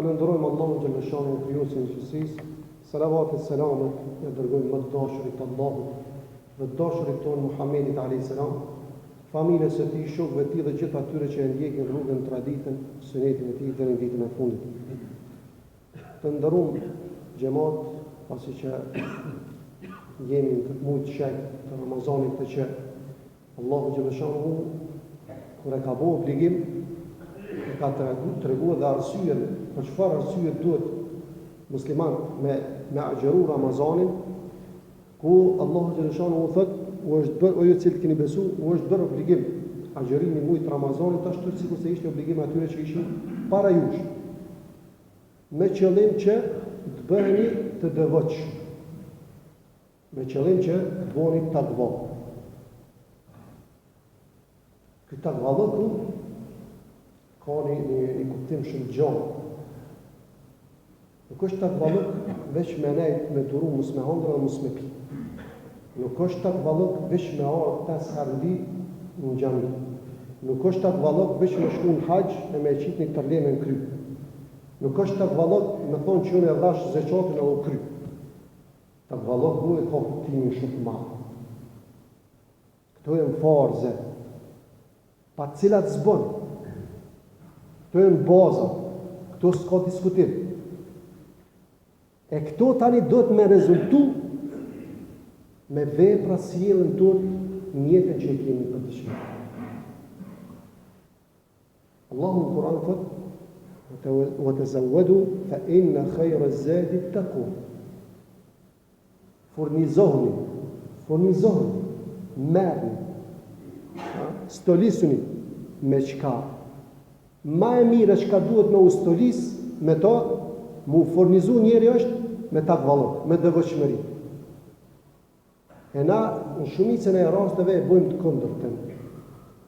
Falenderojmë Allahun xhaleshanu krijuesin e gjithësisë. Salavat e selamet e dërgojmë më të dashurit Allahut dhe të dashurit tonë Muhammedit alayhis salam, familjes së tij, shokëve të tij dhe gjithë atyre që e ndjekin rrugën, traditën, sunetin e tij deri në ditën e fundit. Të nderuar xhamat, pasi që jemi në këtë muaj të shenjtë të Ramazanit, të që Allahu xhaleshanu kur e ka bëu obligim e ka treguar dhe arsyen për çfarë arsye duhet musliman me agjeru Ramazanin, ku Allahu xhaleshanu u thot, u është bërë, o ju cilët keni besu, u është bërë obligim agjerimi i muajit Ramazanit, ashtu sikur se ishte obligim atyre që ishin para jush, me qëllim që të bëheni të devotshëm, me qëllim që të bëheni takva. Ky takvalloku ka një kuptim shumë gjatë. Nuk është takvallok veç me nejt me duru mos me hëndra dhe mos me pi. Nuk është takvallok veç me arë 5 herë në ditë në xhami. Nuk është takvallok veç me shku në haxh e me qit një tërleme në kry. Nuk është takvallok me thonë që unë e dhash zeqatin e o kry. Takvallok duhet ka kuptimin shumë të madh. Këto janë farze, pa të cilat zbën. Këto janë baza, këto s'ka diskutim. E këto tani do të me rezultu me vepra sjellën tonë në jetën që e kemi për të shme. Allahu në Kur'an thot, وَتَزَوَّدُوا فَإِنَّ خَيْرَ الزَّادِ التَّقْوَى. Furnizohuni, merrni, stolisuni me çka. Ma e mire çka duhet me u stolis, me to, mu furnizu njeri është me takvallok, me devotshmëri. E na, në shumicën e rasteve e bëjmë të kundërtën.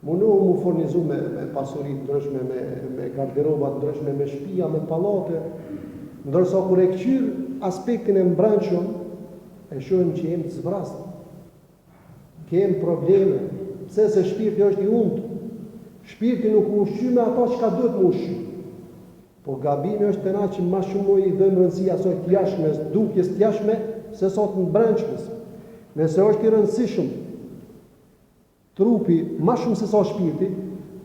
Mu furnizu me pasuri të ndryshme, me garderoba të ndryshme, me shtëpia, me pallate, ndërsa kur e kqyr aspektin e mbrëmshëm, e shohim që jemi të zbrastë. Kem probleme, pse se shpirti është i humbt. Shpirti nuk u ushqy me ato që ka duhet më ushqy. Po gabimi është të na që ma shumë i dhëmë rëndësi asoj të jashme, dukjes të jashme, se sot në brendshmes. Nëse është i rëndësishëm trupi ma shumë se sa shpirti,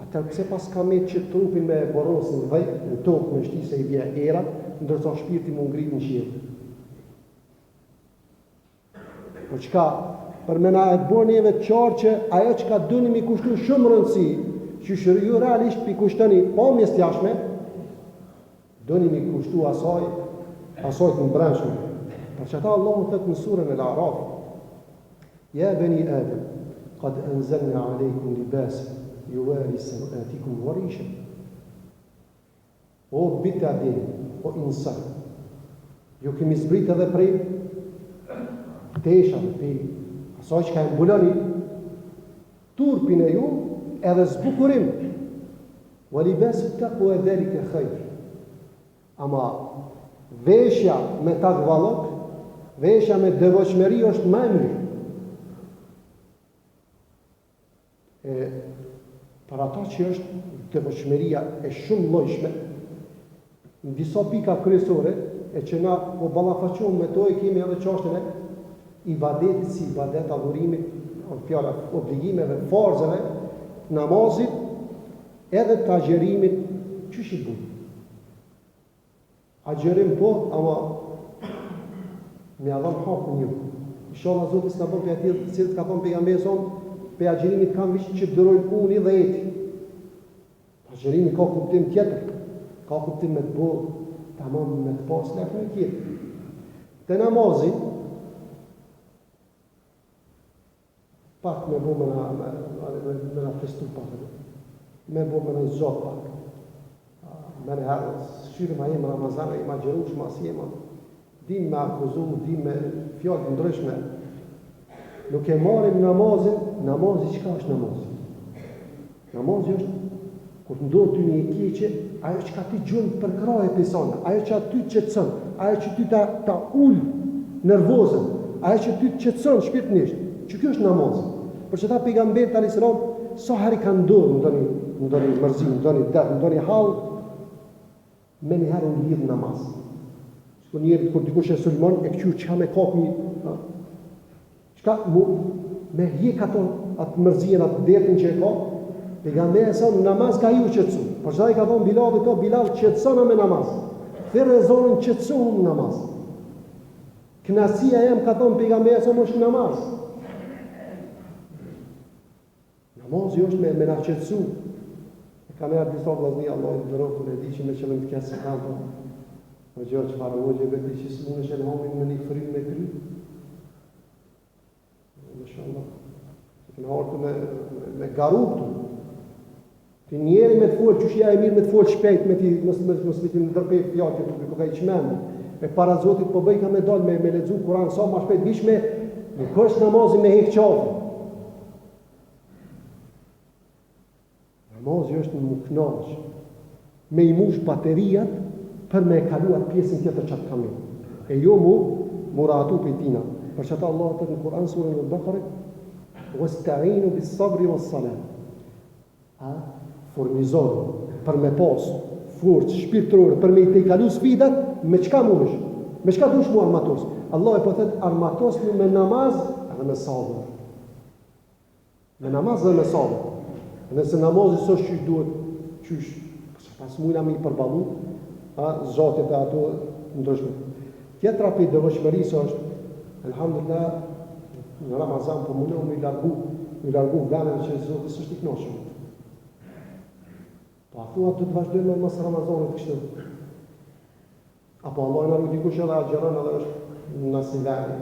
atër pse pas ka me që trupin me borosin vej, në tokë me shti se i bje era, ndërsa shpirti më ngrit në qiell. Po qka, për me na e të bo njeve të qarë që ajo që ka dëni mi kushtu shumë rëndësi, që shërju realisht pi kushtëni pamjes të jashme, dëni mi kushtu asaj të mbrëmshme. Për që ta Allahu thot në surën e Al-A'raf, ja bani Adem, qad anzalna alaykum libasan yuwari sawatikum wa rishan. O bitë Adem, o insan, ju kemi zbrit edhe prej teshave, prej asaj që ka e mbuloni turpin e ju edhe zbukurim. Wa libasu taqwa dhalika khair. Ama veshja me takvallok, veshja me devotshmëri është më e mirë. Për ata që është devotshmëria e shumë llojshme, në disa pika kryesore, e që na po ballafaqohemi me to, e kemi edhe çështën e ibadetit si ibadet, adhurimit, fjala obligimeve, farzave, namazit, edhe të agjerimit, çish i bën. Agjerim po, ama me adham hapun ju. Inshallah Zoti s'ka bën për atë të cilët ka bën pejgamberi son, pe agjerimit kanë vishë që dërojnë uni dhe eti. Agjerimi ka kuptim tjetër, ka kuptim me të bo, tamam me të pas lefën e tjetër. Te namazin, pak me bo me na festu pak, me bo me na zot pak. Me në herë, shqyri ma jemë Ramazan, i ma gjeru që ma si jemë, dim me akuzu, dim me fjallë të ndryshme. Nuk e marim namazin, namazi qka është namazi? Namazi është, kur të ndohë ty një e keqe, ajo që ka ti gjunë për kraje pesana, ajo që ty të qetësën, ajo që ty ta ullë nervozën, ajo që ty të qetësën shpirtnisht, që kjo është namazi. Për që ta pejgamberi alayhis salam, sa herë ka ndodhur ndonjë mërzim, ndonjë dërt, ndonjë hall, me njëherë unë lidhë namaz. Shko njerët, kur dikush e sulmon, e këqyrë qka me kakë një, qka me hjek atë mërzien, atë detin që e ka, pejgamberi sa në namaz ka ju qëtësu. Por që da i ka thonë Bilalit, Bilal qëtësona me namaz. Thirë e zonën qëtësu në namaz. Knasia jem ka thonë pejgamberi sa më është namaz. Namazi është me na qëtësu. Ka me arë disa vllazni, Allah i dërën, kër e di që me qëllëm të kesë kanto. Në gjërë që farë në gjëve di që së mund është e lëhamin me një frim me kry. Inshallah. Në hartë me garu këtu. Ti njeri me të folë, që shja e mirë me të folë shpejt, me ti mos ti në dërpej fjallë të tukë, ka i qmenë. Me para Zotit po bëjka me dalë, me ledzu Kur'an, sa ma shpejt, vish me kërsh namazi me hek qafë. Namazi është në muknash, me i mush baterijat për me kaluat pjesën tjetër qatë kamin. E jo mu ratu për tina. Për që ta Allah të në Kur'an, surën në Bekare, wasta'inu bis sabri was salat. Furnizon për me pas forcë shpirtërore për me i te kalu sfidat, me qka munësh? Me qka dush mu armatos? Allah e po thëtë armatos mu me namaz dhe me sabër. Me namaz dhe me sabër. Nëse namazi së që duhet qysh, pas mujna me i përbalu, zxatit e ato ndryshme. Tjetra për i dëvëshmërisë është, elhamdulillah, në Ramazan për mundohu me i largu vlanën që Zotis është i knoshëm. Po a thua të vazhdojmë me mësë Ramazanit kështu. Apo Allah në rrë dikush edhe agjeron edhe është në silari.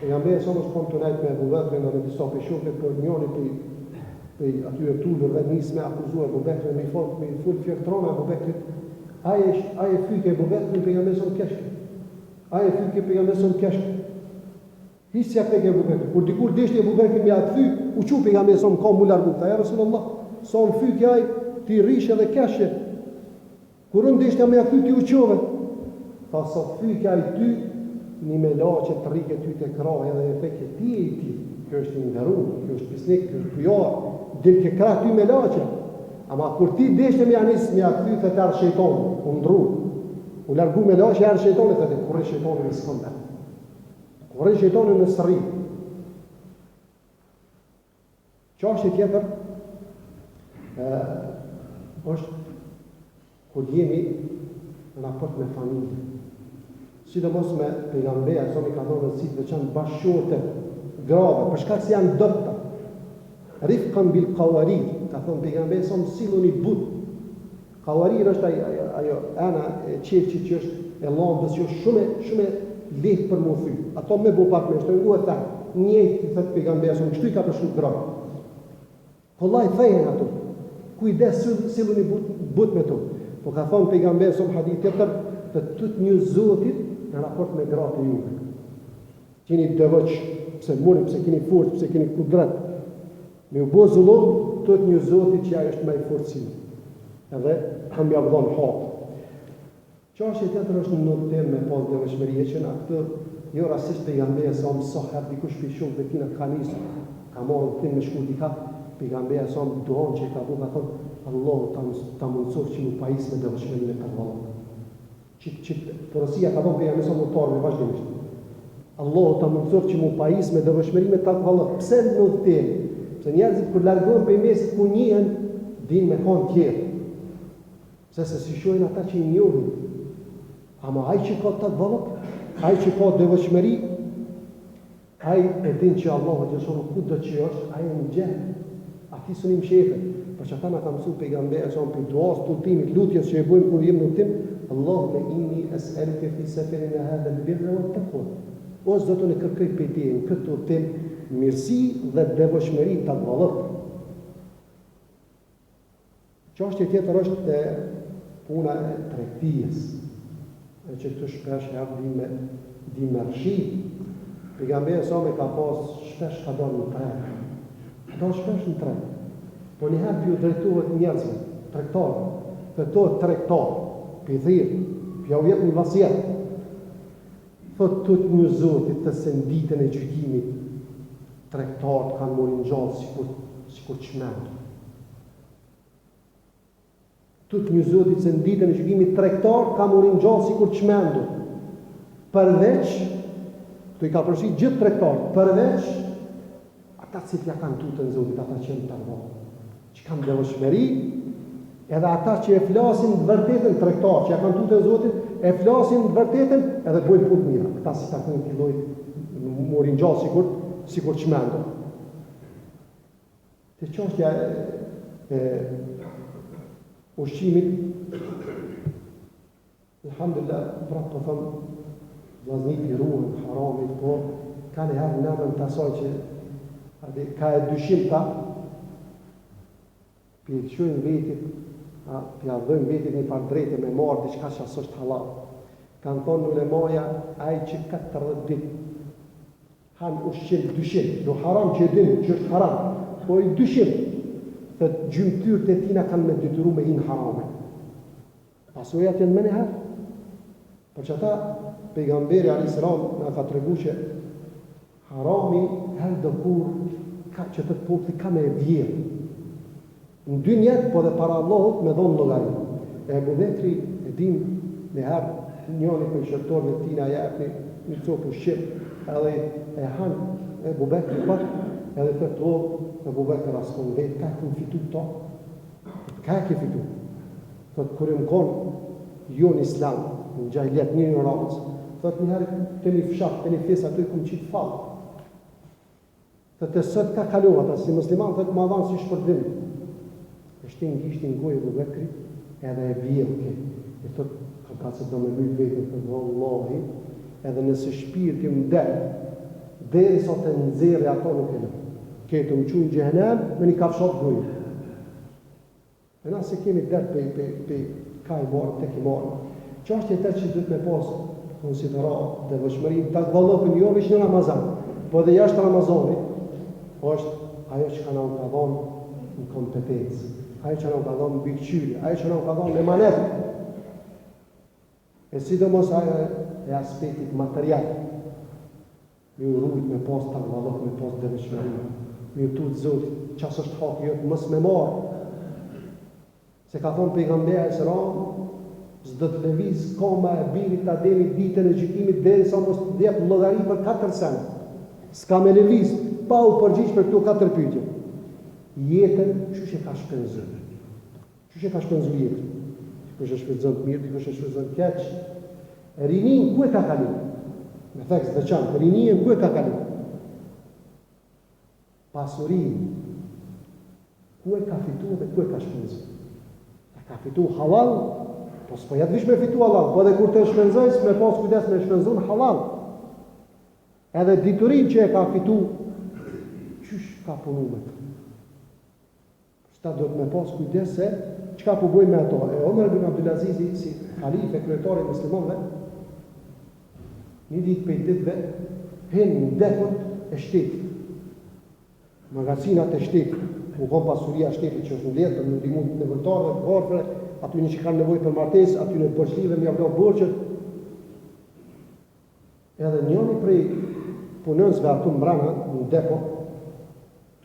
E jam bejë sonë është konë të nejtë me Ebu Bekrin edhe disa për shukët, për njëri për atyre tullur dhe njësë me akuzu Ebu Bekrin, me i full fjektrona Ebu Bekrit. Aje fyke Ebu Bekrin për jam bejë sonë keshke. Aje fyke për jam bejë sonë keshke. Hisë jak tek Ebu Bekrin. Kur dikur deshti Ebu Bekrin me atë fy, u që për jam bejë sonë ka mu largu. Ta ja Rasulullah, sonë fyke aj, ti rrishe dhe keshe. Kur unë deshti me atë ti u qove. Tha sa fyke aj ty, një me laqe të rike ty të krahe dhe e theke ti e ti. Kjo është një ndëru, kjo është pisnik, kjo është pujar. Dilë ke krah ty me laqe. Ama kur ti deshti me anis me atë ty, të arë shejtonë, u ndru. U largu me laqe, arë shejtonë, të të kurre shejtonë në skënda. Kurre shejtonë në sëri. Qashtë tjetër, është kur jemi në raport me familje. Sidomos me pejgambeja, sa mi ka thonë në citë veçanë bashkëshorte grave, për shkak se janë dopta. Rifkan bil qawarir, ka thonë pejgambeja, sa më sillu një but. Qawarir është ajo ana e qefqit që është e lambës, që është shumë lehtë për më thy. Ato me bu pak me shtojnë, u e thakë, njëjtë i thëtë pejgambeja, sa më kështu i ka përshku grave. Kollaj thejhen ato. Kujdes sillu një but me to. Po ka thonë pejgamberi sa hadith tjetër, të tut një Zotit në raport me gratë e juve. Keni devotsh, pse muni, pse keni forcë, pse keni kudret. Me u bo zullum, tut një Zotit që ajo është më i fortësi. Edhe kam ja vëdhon hapë. Çështja tjetër është në temë me pas devotshmëri që në atë jo rastisht pejgamberi sa herë dikush pishon dhe tina ka nisë, ka marrë tim me shkuti ka pejgamberi sa duan që ka bëu ka thonë Allah ta mundësof që mu pajis me devotshmërinë e takvallit. Që porosia ka thonë pejgamberi sa më parë vazhdimisht. Allah ta mundësof që mu pajis me devotshmërinë e takvallit. Pse në temë? Pse njerëzit kur largohen prej mesit ku njihen, din me kanë tjerë. Pse se si shohin ata që i njohin. Ama ai që ka takvallit, ai që ka devotshmëri, ai e din që Allahu gjithashtu kudo që është, ai në gjë. Ati sunim shefe. Për që ata në ka mësu pejgamberi sa për duas të ultimit, lutjes që e bojmë kur jem në ultim, Allahu me inni es'aluke fi safarin hadha al-birra wa at-taqwa. O Zotun e kërkoj prej teje në këtë ultim mirësi dhe devotshmëri të takvallit. Çështja tjetër është puna e tregtisë. Që këtu shpesh di me rshi. Pejgamberi sa me ka pas shpesh ka dalë në treg. Do shpesh në treg. Po njëherë për ju drejtohet njerëzve, tregtarë, drejtohet tregtarë, për i thirë, për ja u jetë një vasjet. Thot tut një Zotit të se në ditën e gjykimit, tregtarët kanë mori në gjallë si kur qmenë. Tut një Zotit se në ditën e gjykimit tregtar ka mu ringjallë sikur çmendur. Përveç, këtu i ka përfshirë gjithë tregtarët, përveç ata që ja kanë tutën Zotit, ata që janë të Allahut, që kanë devotshmëri, edhe ata që e flasin të vërtetën tregtar, që ja kanë tutën Zotit, e flasin të vërtetën edhe bojnë punë mira. Këta si takojnë këtij lloji mu ringjallë sikur çmendur. Te çështja e ushqimit, alhamdulillah, prapë po them, vllaznit i ruhen haramit, po ka një herë nëmën të asaj që ka e dyshimta, për i qojnë vetit, për i ardhojnë vetit një par drejtë me marrë diçka që asë është halal. Kanë thonë ulemaja, ai që 40 ditë han ushqim dyshim, do haram që e dinë që është haram, po i dyshim, dhe gjymtyrët e tina kanë me detyru me hinë harame. Pasojat janë më një herë. Për që ata, pejgamberi a.s. nga ka tregu që harami herë dhe kur që të populli ka me vjerë. Në dy njetë, po dhe para Allahut me dhonë llogari. E Ebu Bekri e dim në herë njëni për shërtor me tina jepni një copë ushqim, edhe e hanë Ebu Bekri pat, edhe të të Ebu Bekri raskon vetë, ka e këmë fitu to? Ka e ke fitu? Thot, kër më konë jo në islam, në gjahiljet një në ramës, thot një herë të një fshat, të një fesa të i këmë qitë falë. Thot, të sët ka kalova ta, si musliman, thot, ma dhanë si shpërdim. E shtin gishtin gojë Ebu Bekri, edhe e vjerë ke. E thot, ka se do me mytë vetën, thot, Wallahi, edhe nëse shpirti më delë, deri sa të nëzirë ato nuk e në. Këtë më qunë gjehenem, me një kafshat gojë. E na se kemi delë pe ka i marë, tek i marë. Që është e tërë që dhëtë me pasë konsiderat dhe vëshmëri, të valopin jo veç në Ramazan, po dhe jashtë Ramazani, është ajo që ka na ka dhonë në kompetencë, ajo që na ka dhonë në bikqyri, ajo që na ka dhonë në manet. E sidomos ajo e aspektit material, mi u rrujt me pas të valop, me pas dhe vëshmëri, mi u tutë Zotit, qas është haki jëtë mës me marë. Se ka thonë pejgamberi e sëram, s'do të lëviz koma e birit të ademit ditën e gjykimit deri sa mos të djep llogari për 4 sene. S'ka me lëviz, pa u përgjigjë për këto 4 pyetje. Jetën, çush e ka shpenzuar? Çush e ka shpenzuar jetën? Dikush e shpenzon mirë, dikush e shpenzon keq. Rinin ku e ka kalu? Me theks të veçantë, rinin ku e ka kalu? Pasurinë ku e ka fituar dhe ku e ka shpenzuar? Ka fitu halal, po s'po jetë vish me fitu halal, po edhe kur të shpenzoj, s'me pas kujdes me shpenzun halal. Edhe diturin që e ka fitu, qysh ka punu me të? Shta do të me pas kujdes se, qka po boj me ato? E Omer bin Abdulazizi, si khalife, kryetari muslimanve, një ditë për ditëve, henë në depot e shtetit, magazinat e shtetit, u kom pasuria shtetit që është në letë, në ndihmu në vërtarëve, të varfëre, aty një që kanë nevojë për martesë, aty në borçlive, më javdo borçet. Edhe njëri prej punësve atu mbrana, në depo,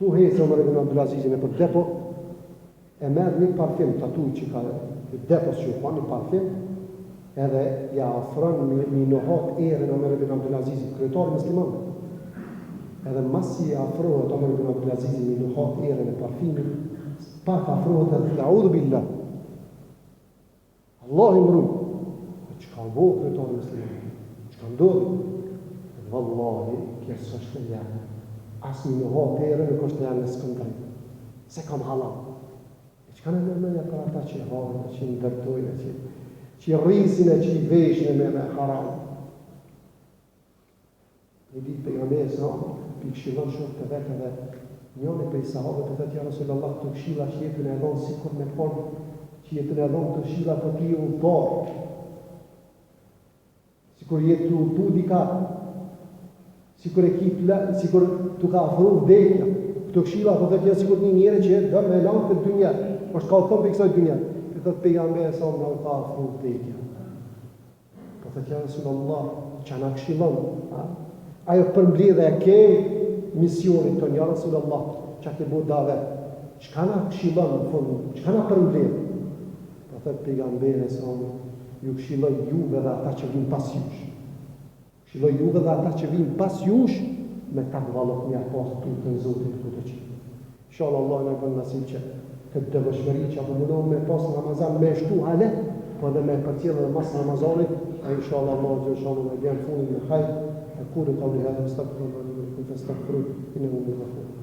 tu hecë Omer ibn Abdulazizi në për depo, e merr një parfim të atu që ka depos që u ka një parfim, edhe ja ofron një nohat erën Omer ibn Abdulazizi, kryetar musliman. Edhe masi afrohet Omer ibn Abdulazizi një nuhat erën e parfimit, pak afrohet edhe të audhu billah. Allah i mruj. Që ka bo kryetari musliman? Që ka ndodhi? Wallahi, kjesë është të janë. Asë një nuhat erën nuk është të janë në skëndrejt. Se kam halal. E që ka në mërmenja për ata që harën, që i ndërtojnë, që i rrisin e që i veshën me haram. Një ditë pejgamberi sallallahu alaihi këshillon shumë të vetë dhe njëri prej sahabëve të thotë ja Rasulullah të këshilla që jetën e dhon sikur me formë që jetën e dhon të këshilla po ti u bor. Sikur jetë tu budika, sikur sikur tu ka afruar vdekja. Këto këshilla po thotë ja sikur një njeri që do me lanë të dynja, është kallëton për kësaj dynja. Të thotë pejgamberi sallallahu alaihi ka afruar vdekja. Po thotë ja Rasulullah që na këshillon, ajo përmbledhja e ke misionit tonë, ja Rasulullah, që ke bu dave, çka na këshillon në fund, çka na përmbledh? Po thëtë pejgamberi sa ju këshilloj juve dhe ata që vinë pas jush. Këshilloj juve dhe ata që vinë pas jush me takvallot një pas tutën Zotit këtë që. Inshallah Allah në bën nasib që këtë dëvëshmëri që apo mundon me pas Ramazan me shtu hale, po edhe me përcjellë dhe mas Ramazanit, e inshallah Allah në inshallah në bjen fundin me hajr. أقول قولي هذا واستغفر الله لي ولكم فاستغفروه إنه هو الغفور